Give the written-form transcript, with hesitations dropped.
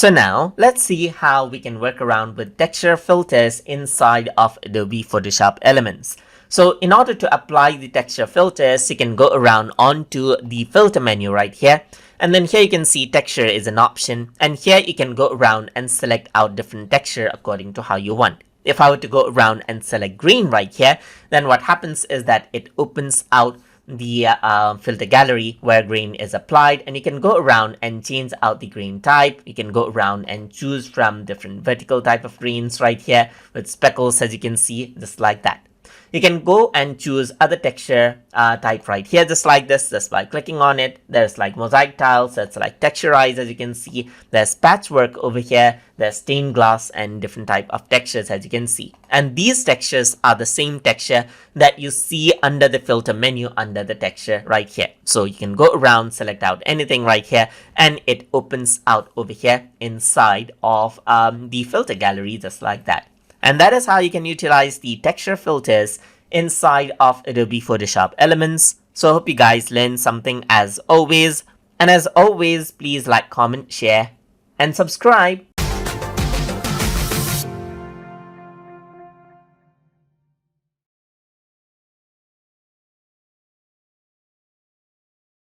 So now let's see how we can work around with texture filters inside of Adobe Photoshop Elements. So in order to apply the texture filters, you can go around onto the filter menu right here. And then here you can see texture is an option. And here you can go around and select out different texture according to how you want. If I were to go around and select green right here, then what happens is that it opens out the filter gallery where green is applied, and you can go around and change out the green type. You can go around and choose from different vertical type of greens right here with speckles, as you can see, just like that. You can go and choose other texture type right here, just like this, just by clicking on it. There's like mosaic tiles, that's like texturize, as you can see. There's patchwork over here, there's stained glass, and different type of textures, as you can see. And these textures are the same texture that you see under the filter menu under the texture right here. So you can go around, select out anything right here, and it opens out over here inside of the filter gallery, just like that. And that is how you can utilize the texture filters inside of Adobe Photoshop Elements. So I hope you guys learned something as always. And as always, please like, comment, share, and subscribe.